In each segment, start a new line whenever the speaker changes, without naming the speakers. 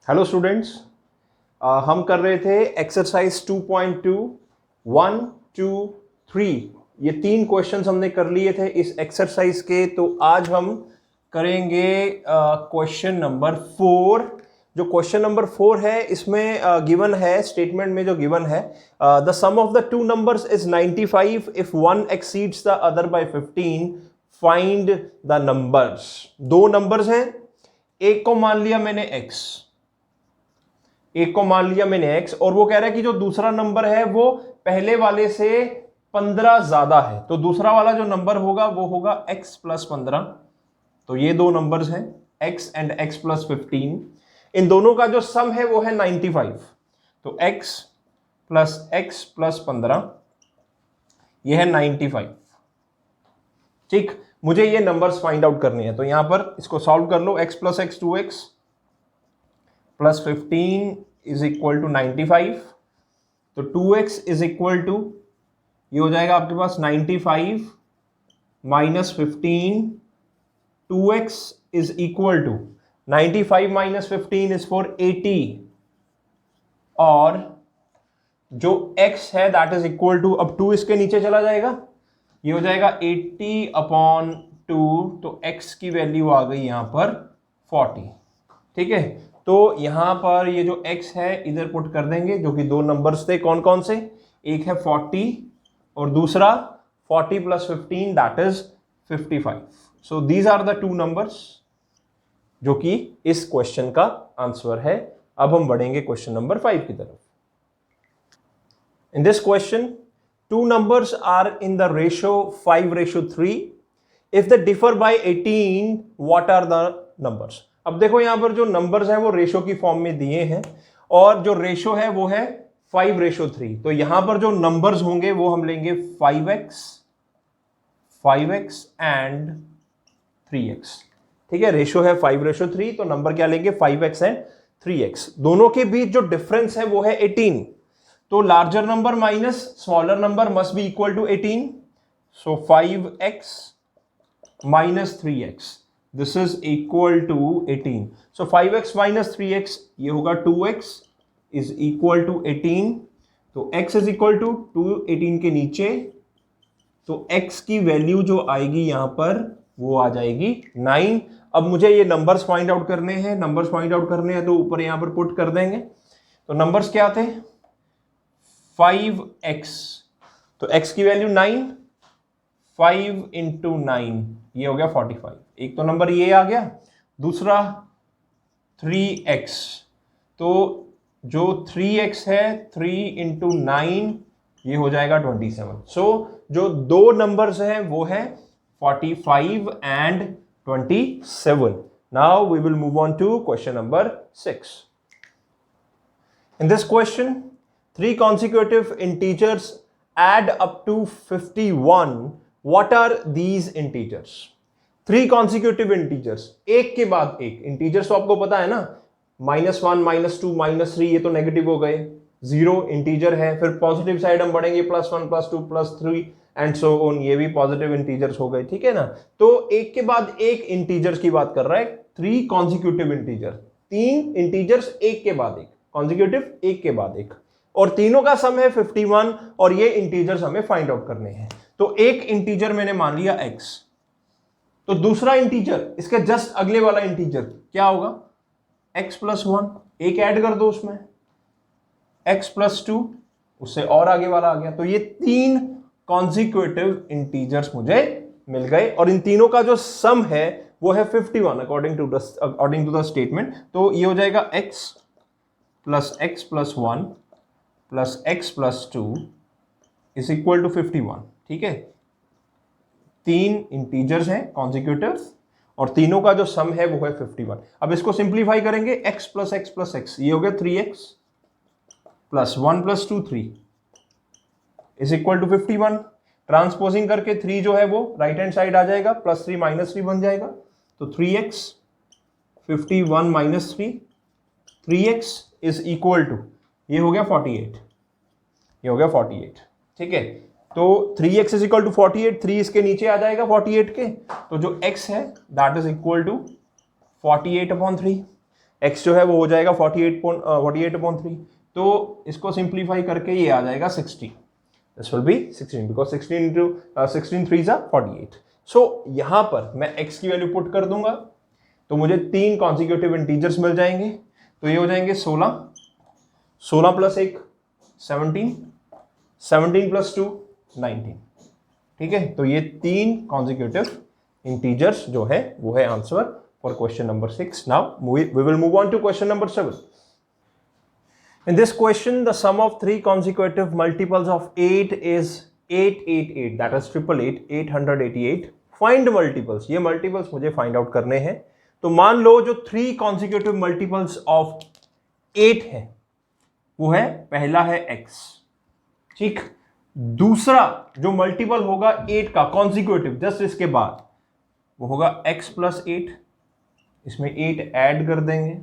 Hello students, हम कर रहे थे एक्सरसाइज 2.2 1 2 3। ये 3 क्वेश्चंस हमने कर लिए थे इस एक्सरसाइज के। तो आज हम करेंगे क्वेश्चन नंबर 4। जो क्वेश्चन नंबर 4 है इसमें गिवन है, स्टेटमेंट में जो गिवन है, the sum of the two numbers is 95 if one exceeds the other by 15, find the numbers. दो नंबर्स हैं, एक को मान लिया मैंने x, एक को मान लिया मैंने x, और वो कह रहा है कि जो दूसरा नंबर है वो पहले वाले से 15 ज्यादा है, तो दूसरा वाला जो नंबर होगा वो होगा x प्लस 15। तो ये दो नंबर्स हैं x एंड x प्लस 15। इन दोनों का जो सम है वो है 95। तो x प्लस 15 ये है 95। ठीक, मुझे ये नंबर्स फाइंड आउट करने हैं। तो यहां पर इसको सॉल्व कर लो। x plus x 2x plus 15 is equal to 95। तो 2x इज इक्वल टू, ये हो जाएगा आपके पास 95 minus 15। 2x is equal to 95 minus 15 is for 80, और जो x है दैट इज इक्वल टू, अब 2 इसके नीचे चला जाएगा, ये हो जाएगा 80 अपॉन 2। तो x की वैल्यू आ गई यहां पर 40। ठीक है, तो यहां पर ये जो x है इधर पुट कर देंगे, जो कि दो नंबर्स थे। कौन कौन से? एक है 40 और दूसरा 40 plus 15 that is 55। So these are the two numbers जो कि इस क्वेश्चन का आंसर है। अब हम बढ़ेंगे क्वेश्चन नंबर 5 की तरफ। इन this question two numbers are in the ratio 5:3. If they differ by 18, what are the numbers? अब देखो यहां पर जो नंबर्स हैं वो रेशो की फॉर्म में दिए हैं, और जो रेशो है वो है 5:3। तो यहां पर जो नंबर्स होंगे वो हम लेंगे 5x एंड 3x। ठीक है, रेशो है 5:3, तो नंबर क्या लेंगे? 5x and 3x। दोनों के बीच जो डिफरेंस है वो है 18। तो larger number minus smaller number must be equal to 18। So 5x minus 3x, this is equal to 18। So 5x minus 3x ये होगा 2x इज इक्वल टू 18। तो x इज इक्वल टू 2 18 के नीचे, तो x की वैल्यू जो आएगी यहां पर वो आ जाएगी 9। अब मुझे ये नंबर्स फाइंड आउट करने हैं। नंबर्स फाइंड आउट करने हैं तो ऊपर यहां पर पुट कर देंगे। तो नंबर्स क्या थे? 5x, तो x की वैल्यू 9, 5 इंटू 9 ये हो गया 45। एक तो नंबर ये आ गया। दूसरा 3x, तो जो 3x है 3 इंटू 9 ये हो जाएगा 27। सो जो दो नंबर्स हैं वो है 45 and 27। Now we will move on to question number 6। In this question 3 consecutive integers add up to 51. What are these integers? 3 consecutive integers, एक के बाद एक। इंटीजर्स तो आपको पता है ना, -1 -2 -3 ये तो नेगेटिव हो गए। 0 इंटीजर है, फिर पॉजिटिव साइड हम बढ़ेंगे +1 +2 +3 एंड सो ऑन, ये भी पॉजिटिव इंटीजर्स हो गए। ठीक है ना, तो एक के बाद एक इंटीजर्स की बात कर रहा है। 3 कॉन्जिक्यूटिव इंटीजर, 3 इंटीजर्स एक के बाद एक, कॉन्जिक्यूटिव एक के बाद एक, और तीनों का सम है 51, और ये इंटीजर्स हमें फाइंड आउट करने हैं। तो एक इंटीजर मैंने मान लिया x, तो दूसरा इंटीजर इसके जस्ट अगले वाला इंटीजर क्या होगा? x प्लस 1, एक ऐड कर दो उसमें, x प्लस 2, उससे और आगे वाला आ गया। तो ये 3 कॉन्जिक्यूटिव इंटीजर्स मुझे मिल गए, और इन तीनों का जो सम है वो है 51 अकॉर्डिंग टू द स्टेटमेंट। तो ये हो जाएगा x plus 1 plus x plus 2 is equal to 51। ठीक है, 3 इंटीजर्स हैं कॉन्जिक्यूटिव, और तीनों का जो सम है वो है 51। अब इसको सिंप्लीफाई करेंगे, x प्लस x ये हो गया 3x plus 1 plus 2 3 is equal to 51। Transposing करके 3 जो है वो राइट हैंड साइड आ जाएगा, +3 -3 बन जाएगा। तो 3x 51 minus 3, 3x is equal to, ये हो गया 48, ये हो गया 48। ठीक है, तो 3x इज इक्वल टू 48, 3 इसके नीचे आ जाएगा 48 के, तो जो x है that is equal to 48 upon 3। x जो है वो हो जाएगा 48/3, तो इसको सिंप्लीफाई करके ये आ जाएगा 60. This will be 16 because 16 into 16 3 ज़ा 48. सो यहां पर मैं x की वैल्यू पुट कर दूंगा तो मुझे 3 कॉन्सिक्यूटिव इंटीजर्स मिल जाएंगे. तो ये हो जाएंगे 16 प्लस 1 17 प्लस 2 19. ठीक है, तो ये 3 कॉन्सिक्यूटिव इंटीजर्स जो है वो है answer for question number 6. Now we will move on to question number 7. In this question, the sum of 3 consecutive multiples of 8 is 888, that is 888. Find multiples. ये multiples मुझे find out करने हैं. तो मान लो जो 3 consecutive multiples of 8 है वो है, पहला है x. ठीक, दूसरा जो मल्टीपल होगा 8 का consecutive जस्ट इसके बाद वो होगा x प्लस 8. इसमें 8 ऐड कर देंगे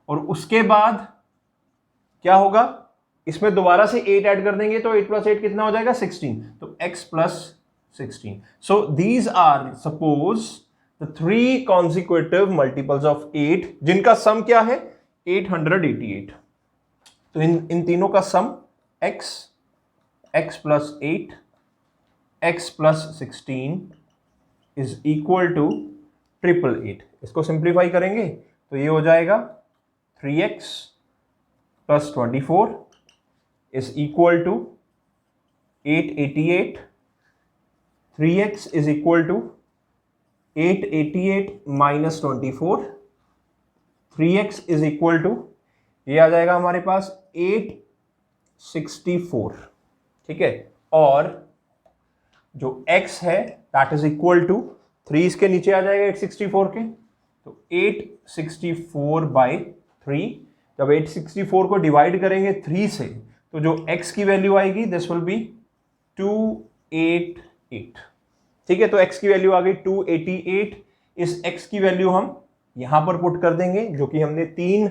और उसके बाद क्या होगा, इसमें दोबारा से 8 ऐड कर देंगे तो 8 प्लस 8 कितना हो जाएगा 16. तो x plus 16. So these are suppose the 3 consecutive multiples of 8 जिनका सम क्या है 888. तो इन तीनों का sum x plus 8 x plus 16 is equal to 888. इसको सिंप्लीफाई करेंगे तो ये हो जाएगा 3x plus 24 is equal to 888. 3x is equal to 888 minus 24. 3x is equal to ये आ जाएगा हमारे पास 864. ठीक है, और जो x है that is equal to 3 इसके नीचे आ जाएगा 864 के, तो 864 by 3. जब 864 को डिवाइड करेंगे 3 से तो जो x की वैल्यू आएगी दिस विल बी 288. ठीक है, तो x की वैल्यू आ गई 288. इस x की वैल्यू हम यहां पर पुट कर देंगे जो कि हमने 3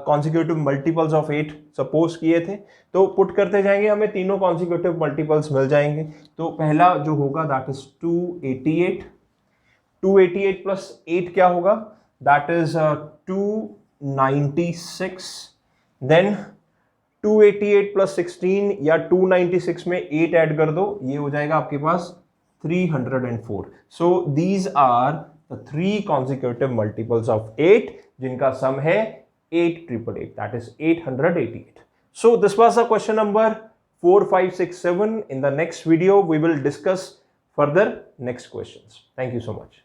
कॉन्सिक्यूटिव मल्टीपल्स ऑफ 8 सपोज किए थे. तो पुट करते जाएंगे, हमें तीनों कॉन्सिक्यूटिव मल्टीपल्स मिल जाएंगे. तो पहला जो होगा दैट इज 288. 288 प्लस 8 क्या होगा, दैट इज 296. देन 288 प्लस 16 या 296 में 8 ऐड कर दो, ये हो जाएगा आपके पास 304. So these are the 3 consecutive multiples of 8 जिनका सम है 888, that is 888. So this was the question number 4, 5, 6, 7. In the next video we will discuss further next questions. Thank you so much.